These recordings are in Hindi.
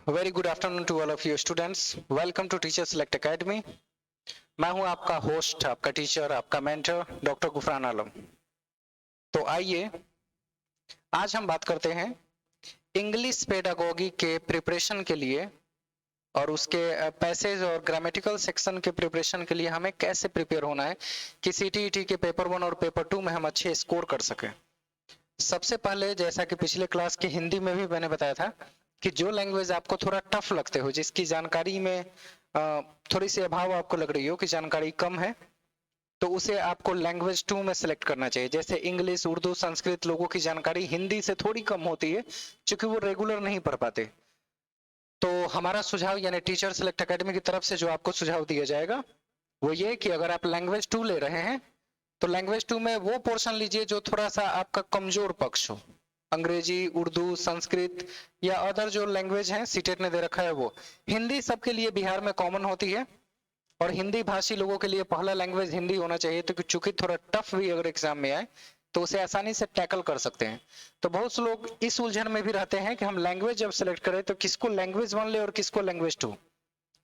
Very good afternoon to all of you students. Welcome to teacher select academy. मैं हूं आपका होस्ट, आपका टीचर, आपका मेंटर डॉक्टर गुफरान आलम। तो आइए आज हम बात करते हैं इंग्लिश पेडागोगी के प्रिपरेशन के लिए और उसके पैसेज और ग्रामेटिकल सेक्शन के प्रिपरेशन के लिए हमें कैसे प्रिपेयर होना है कि सीटीईटी के पेपर 1 और पेपर 2 में हम अच्छे स्कोर कर सकें। सबसे पहले, जैसा कि पिछले क्लास की हिंदी में भी मैंने बताया था कि जो लैंग्वेज आपको थोड़ा टफ लगते हो, जिसकी जानकारी में थोड़ी सी अभाव आपको लग रही हो कि जानकारी कम है, तो उसे आपको लैंग्वेज 2 में सिलेक्ट करना चाहिए। जैसे इंग्लिश, उर्दू, संस्कृत लोगों की जानकारी हिंदी से थोड़ी कम होती है क्योंकि वो रेगुलर नहीं पढ़ पाते। तो हमारा सुझाव यानी टीचर सेलेक्ट एकेडमी की तरफ से जो आपको सुझाव दिया जाएगा वो ये कि अगर आप लैंग्वेज 2 ले रहे हैं तो लैंग्वेज 2 में वो पोर्शन लीजिए जो थोड़ा सा आपका कमजोर पक्ष हो। अंग्रेजी, उर्दू, संस्कृत या अदर जो लैंग्वेज है सीटेट ने दे रखा है वो। हिंदी सबके लिए बिहार में कॉमन होती है और हिंदी भाषी लोगों के लिए पहला लैंग्वेज हिंदी होना चाहिए, तो चूंकि थोड़ा टफ भी अगर एग्जाम में आए तो उसे आसानी से टैकल कर सकते हैं। तो बहुत से लोग इस उलझन में भी रहते हैं कि हम लैंग्वेज जब सिलेक्ट करें तो किसको लैंग्वेज 1 ले और किसको लैंग्वेज 2।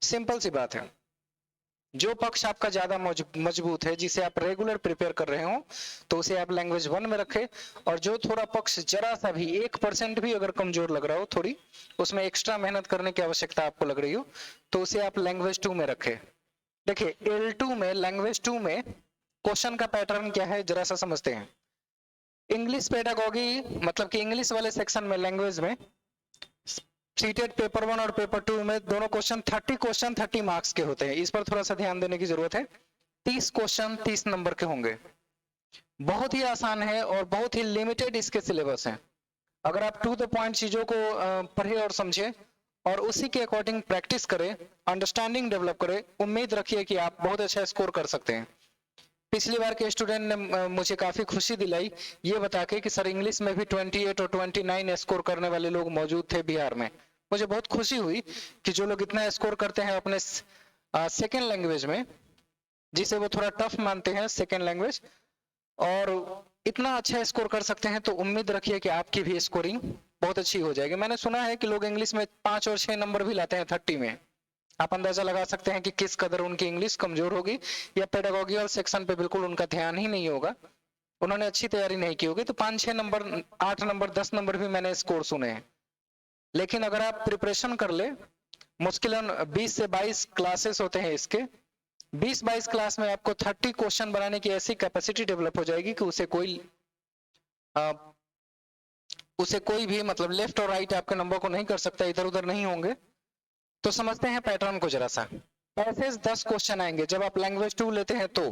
सिंपल सी बात है, जो पक्ष आपका ज्यादा मजबूत है, जिसे आप रेगुलर प्रिपेयर कर रहे हो, तो उसे आप लैंग्वेज 1 में रखें। और जो थोड़ा पक्ष जरा सा भी 1% भी अगर कमजोर लग रहा हो, थोड़ी उसमें एक्स्ट्रा मेहनत करने की आवश्यकता आपको लग रही हो, तो उसे आप लैंग्वेज 2 में रखें। देखिए L2 में, लैंग्वेज 2 में क्वेश्चन का पैटर्न क्या है जरा सा समझते हैं। इंग्लिश पेडागोगी मतलब कि इंग्लिश वाले सेक्शन में, लैंग्वेज में सीटेट पेपर 1 और पेपर 2 में दोनों क्वेश्चन 30 मार्क्स के होते हैं। इस पर थोड़ा सा ध्यान देने की जरूरत है। 30 क्वेश्चन 30 नंबर के होंगे। बहुत ही आसान है और बहुत ही लिमिटेड इसके सिलेबस हैं। अगर आप टू द पॉइंट चीजों को पढ़े और समझे और उसी के अकॉर्डिंग प्रैक्टिस करें, अंडरस्टैंडिंग डेवलप करें, उम्मीद रखिए कि आप बहुत अच्छा स्कोर कर सकते हैं। पिछली बार के स्टूडेंट ने मुझे काफी खुशी दिलाई ये बता के कि सर इंग्लिश में भी 28 और 29 स्कोर करने वाले लोग मौजूद थे बिहार में। मुझे बहुत खुशी हुई कि जो लोग इतना स्कोर करते हैं अपने सेकेंड लैंग्वेज में, जिसे वो थोड़ा टफ मानते हैं सेकेंड लैंग्वेज, और इतना अच्छा स्कोर कर सकते हैं, तो उम्मीद रखिए कि आपकी भी स्कोरिंग बहुत अच्छी हो जाएगी। मैंने सुना है कि लोग इंग्लिश में 5 और 6 नंबर भी लाते हैं 30 में। आप अंदाजा लगा सकते हैं कि किस कदर उनकी इंग्लिश कमजोर होगी या पेडागोगिकल सेक्शन पे बिल्कुल उनका ध्यान ही नहीं होगा, उन्होंने अच्छी तैयारी नहीं की होगी। तो 5-6 नंबर, 8 नंबर, 10 नंबर भी मैंने स्कोर सुने हैं। लेकिन अगर आप प्रिपरेशन कर ले, मुश्किलन 20 से 22 क्लासेस होते हैं इसके, 20-22 क्लास में आपको 30 क्वेश्चन बनाने की ऐसी कैपेसिटी डेवलप हो जाएगी कि उसे कोई भी मतलब लेफ्ट और राइट आपके नंबर को नहीं कर सकता, इधर उधर नहीं होंगे। तो समझते हैं पैटर्न को जरा सा। पैसेज 10 क्वेश्चन आएंगे। जब आप लैंग्वेज 2 लेते हैं तो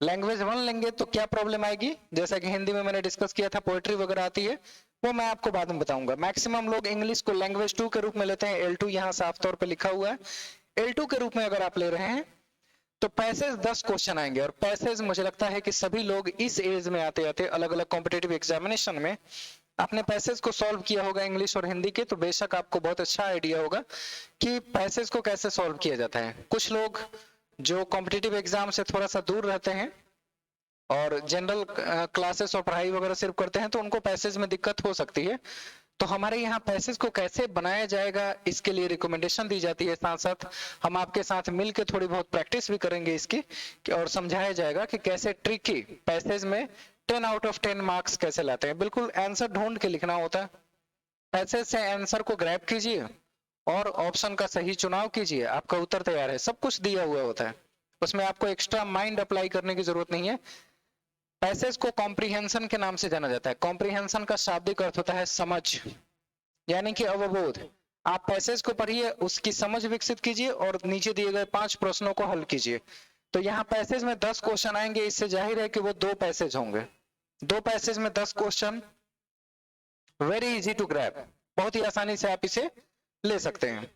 लैंग्वेज 1 लेंगे तो क्या प्रॉब्लम आएगी, जैसा कि हिंदी में मैंने डिस्कस किया था, पोएट्री वगैरह आती है, वो मैं आपको बाद में बताऊंगा। मैक्सिमम लोग इंग्लिश को लैंग्वेज 2 के रूप में लेते हैं। L2 यहाँ साफ तौर पे लिखा हुआ है। L2 के रूप में अगर आप ले रहे हैं तो पैसेज 10 क्वेश्चन आएंगे। और पैसेज मुझे लगता है कि सभी लोग इस एज में आते आते अलग अलग कॉम्पिटेटिव एग्जामिनेशन में अपने पैसेज को सॉल्व किया होगा इंग्लिश और हिंदी के, तो बेशक आपको बहुत अच्छा आइडिया होगा कि पैसेज को कैसे सॉल्व किया जाता है। कुछ लोग जो कॉम्पिटेटिव एग्जाम से थोड़ा सा दूर रहते हैं और जनरल क्लासेस और पढ़ाई वगैरह सिर्फ करते हैं, तो उनको पैसेज में दिक्कत हो सकती है। तो हमारे यहाँ पैसेज को कैसे बनाया जाएगा इसके लिए रिकमेंडेशन दी जाती है। साथ साथ हम आपके साथ मिलकर थोड़ी बहुत प्रैक्टिस भी करेंगे इसकी, और समझाया जाएगा कि कैसे ट्रिकी पैसेज में 10 आउट ऑफ 10 मार्क्स कैसे लाते हैं। बिल्कुल आंसर ढूंढ के लिखना होता है। पैसेज से आंसर को ग्रैब कीजिए और ऑप्शन का सही चुनाव कीजिए, आपका उत्तर तैयार है। सब कुछ दिया हुआ होता है, उसमें आपको एक्स्ट्रा माइंड अप्लाई करने की जरूरत नहीं है। पैसेज को कॉम्प्रिहेंशन के नाम से जाना जाता है। कॉम्प्रिहेंशन का शाब्दिक अर्थ होता है समझ, यानी कि अवबोध। आप पैसेज को पढ़िए, उसकी समझ विकसित कीजिए और नीचे दिए गए 5 प्रश्नों को हल कीजिए। तो यहाँ पैसेज में 10 क्वेश्चन आएंगे, इससे जाहिर है कि वो 2 पैसेज होंगे। 2 पैसेज में 10 question, very easy to grab, बहुत ही आसानी से आप इसे ले सकते हैं।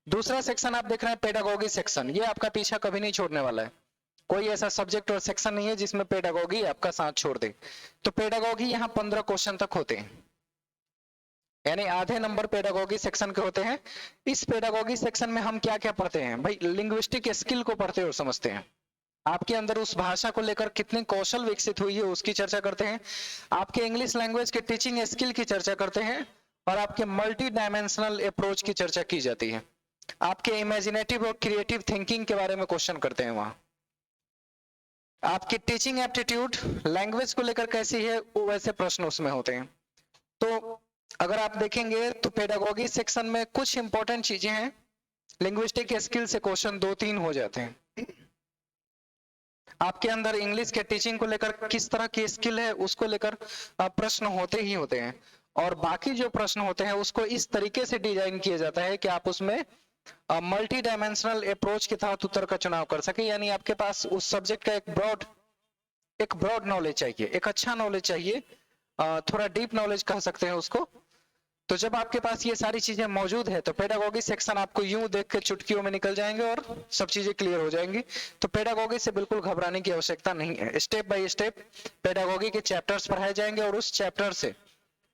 दूसरा सेक्शन आप देख रहे हैं पेडागोगी सेक्शन। ये आपका पीछा कभी नहीं छोड़ने वाला है। कोई ऐसा सब्जेक्ट और सेक्शन नहीं है जिसमें पेडागोगी आपका साथ छोड़ दे। तो पेडागोगी यहाँ 15 क्वेश्चन तक होते हैं, यानी आधे नंबर पेडागोगी सेक्शन के होते हैं। इस पेडागोगी सेक्शन में हम क्या क्या पढ़ते हैं भाई, लिंग्विस्टिक स्किल को पढ़ते और समझते हैं। आपके अंदर उस भाषा को लेकर कितनी कौशल विकसित हुई है उसकी चर्चा करते हैं। आपके इंग्लिश लैंग्वेज के टीचिंग स्किल की चर्चा करते हैं और आपके मल्टी डायमेंशनल अप्रोच की चर्चा की जाती है। आपके इमेजिनेटिव और क्रिएटिव थिंकिंग के बारे में क्वेश्चन करते हैं वहां। आपकी टीचिंग एप्टीट्यूड, लैंग्वेज को लेकर कैसी है, वैसे प्रश्न उसमें होते हैं। तो अगर आप देखेंगे तो पेडागोगी सेक्शन में कुछ इंपॉर्टेंट चीजें हैं। लिंग्विस्टिक स्किल से क्वेश्चन 2-3 हो जाते हैं। आपके अंदर इंग्लिश के टीचिंग को लेकर किस तरह की स्किल है, उसको लेकर प्रश्न होते ही होते हैं। और बाकी जो प्रश्न होते हैं उसको इस तरीके से डिजाइन किया जाता है कि आप उसमें मल्टी डायमेंशनल अप्रोच के तहत उत्तर का चुनाव कर सके। यानी आपके पास उस सब्जेक्ट का एक ब्रॉड नॉलेज चाहिए, एक अच्छा नॉलेज चाहिए, थोड़ा डीप नॉलेज कह सकते हैं उसको। तो जब आपके पास ये सारी चीजें मौजूद है तो पेडागोगी सेक्शन आपको यूं देख के चुटकियों में निकल जाएंगे और सब चीजें क्लियर हो जाएंगी। तो पेडागोगी से बिल्कुल घबराने की आवश्यकता नहीं है। स्टेप बाय स्टेप पेडागोगी के चैप्टर्स पढ़ाए जाएंगे और उस चैप्टर से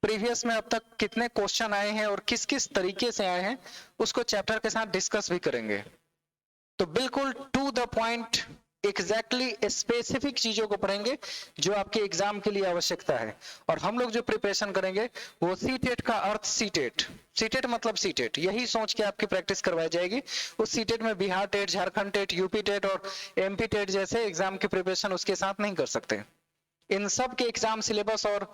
प्रीवियस में अब तक कितने क्वेश्चन आए हैं और किस किस तरीके से आए हैं उसको चैप्टर के साथ डिस्कस भी करेंगे। तो बिल्कुल to the point, exactly specific चीजों को पढ़ेंगे जो आपके एग्जाम के लिए आवश्यकता है। और हम लोग जो प्रिपरेशन करेंगे वो सीटेट का अर्थ सीटेट मतलब सीटेट, यही सोच के आपकी प्रैक्टिस करवाई जाएगी। उस सीटेट में Bihar TET, Jharkhand TET, UP TET और एमपी टेट जैसे एग्जाम की प्रिपरेशन उसके साथ नहीं कर सकते। इन सब के एग्जाम सिलेबस और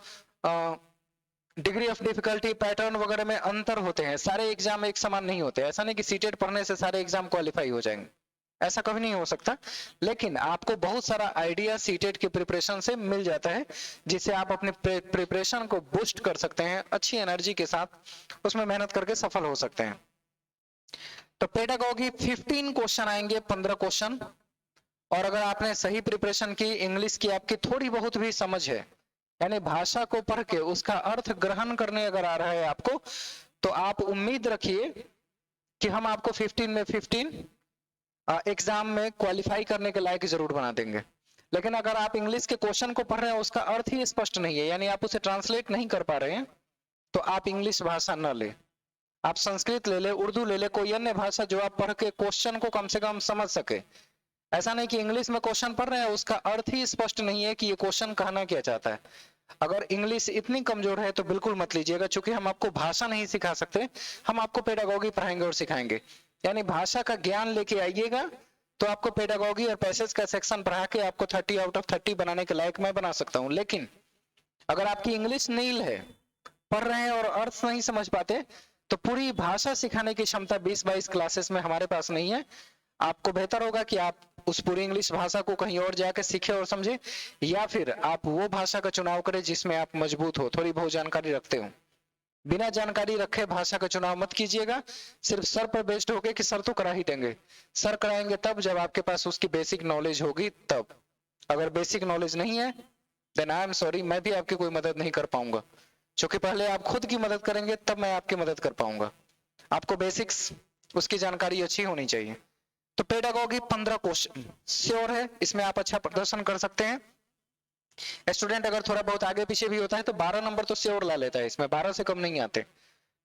डिग्री ऑफ डिफिकल्टी, पैटर्न वगैरह में अंतर होते हैं। सारे एग्जाम एक समान नहीं होते। ऐसा नहीं कि सीटेट पढ़ने से सारे एग्जाम क्वालिफाई हो जाएंगे, ऐसा कभी नहीं हो सकता। लेकिन आपको बहुत सारा आइडिया सीटेट के प्रिपरेशन से मिल जाता है, जिससे आप अपने प्रिपरेशन को बूस्ट कर सकते हैं, अच्छी एनर्जी के साथ उसमें मेहनत करके सफल हो सकते हैं। तो पेडागोगी 15 क्वेश्चन आएंगे, 15 क्वेश्चन। और अगर आपने सही प्रिपरेशन की, इंग्लिश की आपकी थोड़ी बहुत भी समझ है, यानी भाषा को पढ़ के उसका अर्थ ग्रहण करने अगर आ रहा है आपको, तो आप उम्मीद रखिए कि हम आपको 15 में 15 एग्जाम में क्वालिफाई करने के लायक जरूर बना देंगे। लेकिन अगर आप इंग्लिश के क्वेश्चन को पढ़ रहे हैं, उसका अर्थ ही स्पष्ट नहीं है, यानी आप उसे ट्रांसलेट नहीं कर पा रहे हैं, तो आप इंग्लिश भाषा न ले, आप संस्कृत ले ले, उर्दू ले ले, कोई अन्य भाषा जो आप पढ़ के क्वेश्चन को कम से कम समझ सके। ऐसा नहीं कि इंग्लिश में क्वेश्चन पढ़ रहे हैं, उसका अर्थ ही स्पष्ट नहीं है कि ये क्वेश्चन कहना क्या चाहता है। अगर इंग्लिश इतनी कमजोर है तो बिल्कुल मत लीजिएगा, क्योंकि हम आपको भाषा नहीं सिखा सकते, हम आपको पेडागोगी पढ़ाएंगे और सिखाएंगे। यानी भाषा का ज्ञान लेके आइएगा तो आपको पेडागोगी और पैसेज का सेक्शन पढ़ा के आपको 30 आउट ऑफ 30 बनाने के लायक मैं बना सकता हूं। लेकिन अगर आपकी इंग्लिश नील है, पढ़ रहे हैं और अर्थ नहीं समझ पाते, तो पूरी भाषा सिखाने की क्षमता 20-22 क्लासेस में हमारे पास नहीं है। आपको बेहतर होगा कि आप उस पूरी इंग्लिश भाषा को कहीं और जाकर सीखे और समझे, या फिर आप वो भाषा का चुनाव करें जिसमें आप मजबूत हो, थोड़ी बहुत जानकारी रखते हो। बिना जानकारी रखे भाषा का चुनाव मत कीजिएगा, सिर्फ सर पर बेस्ड होके कि सर तो करा ही देंगे। सर कराएंगे तब जब आपके पास उसकी बेसिक नॉलेज होगी तब। अगर बेसिक नॉलेज नहीं है देन आई एम सॉरी, मैं भी आपकी कोई मदद नहीं कर पाऊंगा, क्योंकि पहले आप खुद की मदद करेंगे तब मैं आपकी मदद कर पाऊंगा। आपको बेसिक्स उसकी जानकारी अच्छी होनी चाहिए। तो पेडागोगी 15 क्वेश्चन श्योर है, इसमें आप अच्छा प्रदर्शन कर सकते हैं। स्टूडेंट अगर थोड़ा बहुत आगे पीछे भी होता है तो 12 नंबर तो श्योर ला लेता है, इसमें 12 से कम नहीं आते।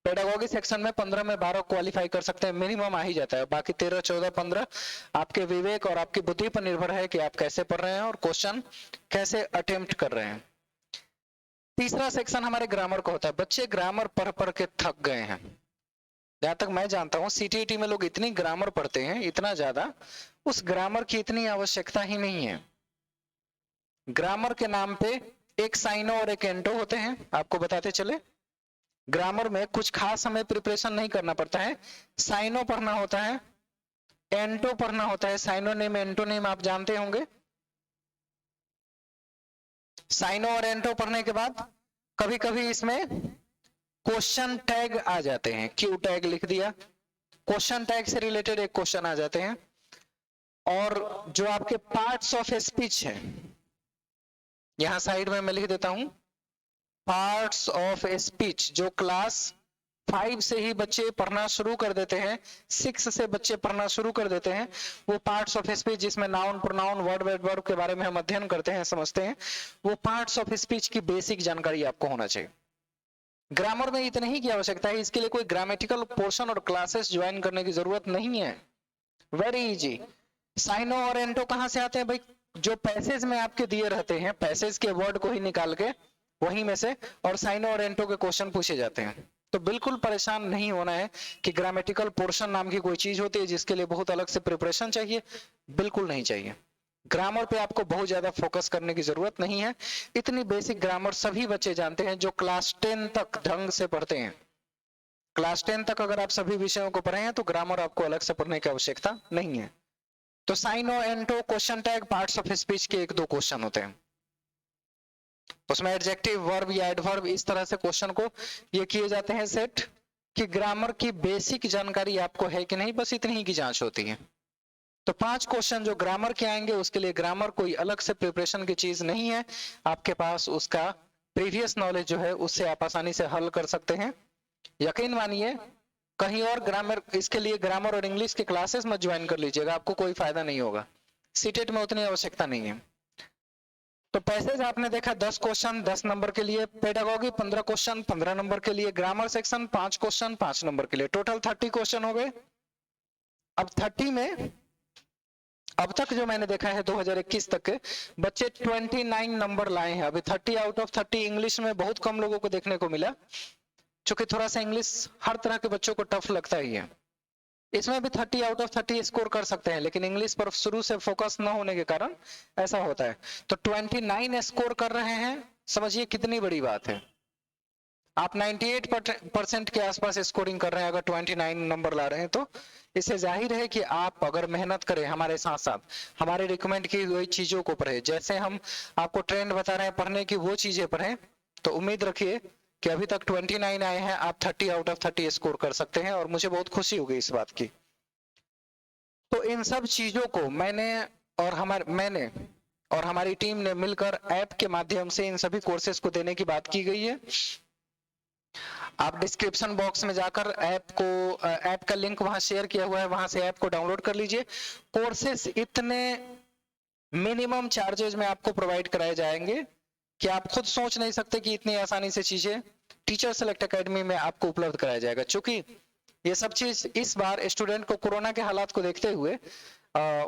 पेडागोगी सेक्शन में 15 में 12 क्वालिफाई कर सकते हैं, मिनिमम आ ही जाता है। बाकी 13, 14, 15 आपके विवेक और आपकी बुद्धि पर निर्भर है कि आप कैसे पढ़ रहे हैं और क्वेश्चन कैसे अटेम्प्ट कर रहे हैं। तीसरा सेक्शन हमारे ग्रामर का होता है। बच्चे ग्रामर पढ़ पढ़ के थक गए हैं। जहां तक मैं जानता हूं सीटीईटी में लोग इतनी ग्रामर पढ़ते हैं, इतना ज्यादा, उस ग्रामर की इतनी आवश्यकता ही नहीं है। ग्रामर के नाम पे एक साइनो और एक एंटो होते हैं, आपको बताते चले। ग्रामर में कुछ खास हमें प्रिपरेशन नहीं करना पड़ता है। साइनो पढ़ना होता है, एंटो पढ़ना होता है। साइनोनिम एंटोनिम आप जानते होंगे। साइनो और एंटो पढ़ने के बाद कभी कभी इसमें क्वेश्चन टैग आ जाते हैं। क्यू टैग लिख दिया, क्वेश्चन टैग से रिलेटेड एक क्वेश्चन आ जाते हैं। और जो आपके पार्ट्स ऑफ स्पीच है, यहां साइड में मैं लिख देता हूं पार्ट्स ऑफ स्पीच, जो क्लास 5 से ही बच्चे पढ़ना शुरू कर देते हैं, 6 से बच्चे पढ़ना शुरू कर देते हैं, वो पार्ट्स ऑफ स्पीच जिसमें नाउन, प्रोनाउन, वर्ड, वर्ब के बारे में हम अध्ययन करते हैं, समझते हैं, वो पार्ट्स ऑफ स्पीच की बेसिक जानकारी आपको होना चाहिए। ग्रामर में इतनी ही की आवश्यकता है, इसके लिए कोई ग्रामेटिकल पोर्शन और क्लासेस ज्वाइन करने की जरूरत नहीं है। Very easy. साइनो और एंटो कहां से आते हैं भाई? जो पैसेज में आपके दिए रहते हैं, पैसेज के वर्ड को ही निकाल के वहीं में से और साइनो और एंटो के क्वेश्चन पूछे जाते हैं। तो बिल्कुल परेशान नहीं होना है कि ग्रामेटिकल पोर्शन नाम की कोई चीज होती है जिसके लिए बहुत अलग से प्रिपरेशन चाहिए, बिल्कुल नहीं चाहिए। ग्रामर पे आपको बहुत ज्यादा फोकस करने की जरूरत नहीं है। इतनी बेसिक ग्रामर सभी बच्चे जानते हैं जो क्लास 10 तक ढंग से पढ़ते हैं। क्लास 10 तक अगर आप सभी विषयों को पढ़े हैं तो ग्रामर आपको अलग से पढ़ने की आवश्यकता नहीं है। तो synonym antonym question tag parts of speech के 1-2 क्वेश्चन होते हैं, उसमें एडजेक्टिव वर्ब या एडवर्ब इस तरह से क्वेश्चन को ये किए जाते हैं सेट कि ग्रामर की बेसिक जानकारी आपको है कि नहीं, बस इतनी ही की जांच होती है। तो 5 क्वेश्चन जो ग्रामर के आएंगे उसके लिए ग्रामर कोई अलग से प्रिपरेशन की चीज नहीं है, आपके पास उसका प्रीवियस नॉलेज जो है उससे आप आसानी से हल कर सकते हैं। यकीन मानिए कहीं और ग्रामर, इसके लिए ग्रामर और इंग्लिश के क्लासेस मत ज्वाइन कर लीजिएगा, आपको कोई फायदा नहीं होगा, सीटेट में उतनी आवश्यकता नहीं है। तो पैसेज आपने देखा 10 क्वेश्चन 10 नंबर के लिए, पेडागोगी 15 क्वेश्चन 15 नंबर के लिए, ग्रामर सेक्शन 5 क्वेश्चन 5 नंबर के लिए, टोटल 30 क्वेश्चन हो गए। अब 30 में अब तक जो मैंने देखा है 2021 तक के बच्चे 29 नंबर लाए हैं। अभी 30 आउट ऑफ 30 इंग्लिश में बहुत कम लोगों को देखने को मिला, क्योंकि थोड़ा सा इंग्लिश हर तरह के बच्चों को टफ लगता ही है। इसमें भी 30 आउट ऑफ 30 स्कोर कर सकते हैं, लेकिन इंग्लिश पर शुरू से फोकस न होने के कारण ऐसा होता है। तो 29 स्कोर कर रहे हैं, समझिए कितनी बड़ी बात है। आप 98% के आसपास स्कोरिंग कर रहे हैं अगर 29 नंबर ला रहे हैं तो। इससे जाहिर है कि आप अगर मेहनत करें हमारे साथ साथ हमारे रिकमेंड की हुई चीजों को पढ़े, जैसे हम आपको ट्रेंड बता रहे हैं पढ़ने की वो चीजें पढ़ें, तो उम्मीद रखिए कि अभी तक 29 आए हैं, आप 30 आउट ऑफ 30 स्कोर कर सकते हैं और मुझे बहुत खुशी होगी इस बात की। तो इन सब चीजों को मैंने और हमारी टीम ने मिलकर ऐप के माध्यम से इन सभी कोर्सेज को देने की बात की गई है। आप डिस्क्रिप्शन बॉक्स में जाकर ऐप का लिंक वहां शेयर किया हुआ है, वहां से ऐप को डाउनलोड कर लीजिए। कोर्सेज इतने मिनिमम चार्जेज में आपको प्रोवाइड कराए जाएंगे कि आप खुद सोच नहीं सकते कि इतनी आसानी से चीजें टीचर सेलेक्ट एकेडमी में आपको उपलब्ध कराया जाएगा। चूंकि ये सब चीज इस बार स्टूडेंट को कोरोना के हालात को देखते हुए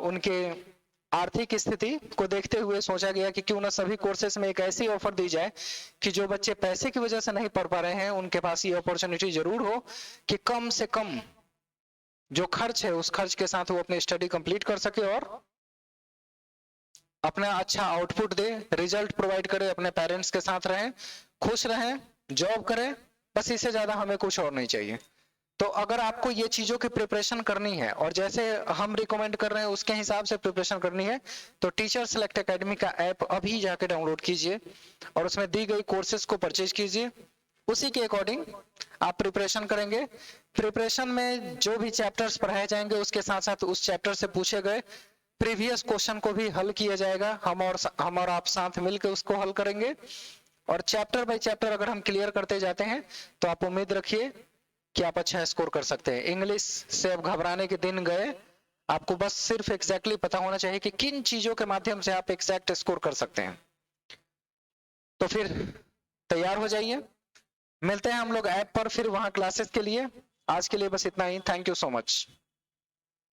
उनके आर्थिक स्थिति को देखते हुए सोचा गया कि क्यों ना सभी कोर्सेज में एक ऐसी ऑफर दी जाए कि जो बच्चे पैसे की वजह से नहीं पढ़ पा रहे हैं उनके पास ये अपॉर्चुनिटी जरूर हो कि कम से कम जो खर्च है उस खर्च के साथ वो अपनी स्टडी कंप्लीट कर सके और अपना अच्छा आउटपुट दे, रिजल्ट प्रोवाइड करे, अपने पेरेंट्स के साथ रहें, खुश रहें, जॉब करें, बस इससे ज्यादा हमें कुछ और नहीं चाहिए। तो अगर आपको ये चीजों की प्रिपरेशन करनी है और जैसे हम रिकमेंड कर रहे हैं उसके हिसाब से प्रिपरेशन करनी है, तो टीचर सेलेक्ट एकेडमी का ऐप अभी जाके डाउनलोड कीजिए और उसमें दी गई कोर्सेज को परचेज कीजिए। उसी के अकॉर्डिंग आप प्रिपरेशन करेंगे। प्रिपरेशन में जो भी चैप्टर्स पढ़ाए जाएंगे उसके साथ साथ उस चैप्टर से पूछे गए प्रीवियस क्वेश्चन को भी हल किया जाएगा। हम और आप साथ मिलकर उसको हल करेंगे और चैप्टर बाय चैप्टर अगर हम क्लियर करते जाते हैं तो आप उम्मीद रखिए कि आप अच्छा स्कोर कर सकते हैं। इंग्लिश से अब घबराने के दिन गए, आपको बस सिर्फ एग्जैक्टली पता होना चाहिए कि किन चीजों के माध्यम से आप एग्जैक्ट स्कोर कर सकते हैं। तो फिर तैयार हो जाइए, मिलते हैं हम लोग ऐप पर फिर वहां क्लासेस के लिए। आज के लिए बस इतना ही, थैंक यू सो मच।